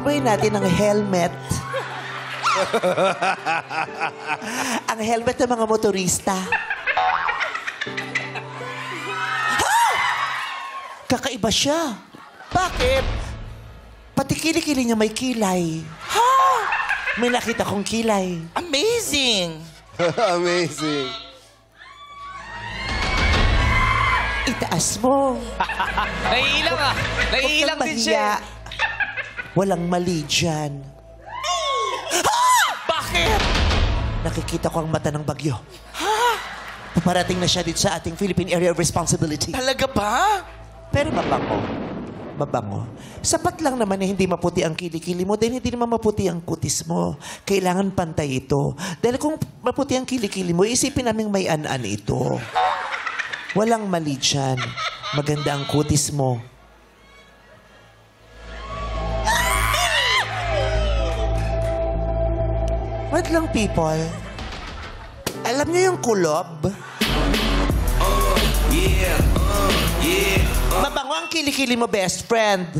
Amoy natin ang helmet. Ang helmet ng mga motorista. Ha! Kakaiba siya. Bakit? Pati kilikili niya may kilay. Ha! May nakita kong kilay. Amazing! Amazing. Itaas mo. Naiilang ah. Naiilang Huwag kang din siya. mahiya. Walang mali dyan. Bakit? Nakikita ko ang mata ng bagyo. Paparating na siya dito sa ating Philippine Area of Responsibility. Talaga ba? Pero mabango. Mabango. Sapat lang naman na hindi maputi ang kilikili mo dahil hindi naman maputi ang kutis mo. Kailangan pantay ito. Dahil kung maputi ang kilikili mo, isipin namin may an-an ito. Walang mali dyan. Maganda ang kutis mo. What lang, people? Alam niyo yung kulob? Mabango ang kilikili mo, best friend.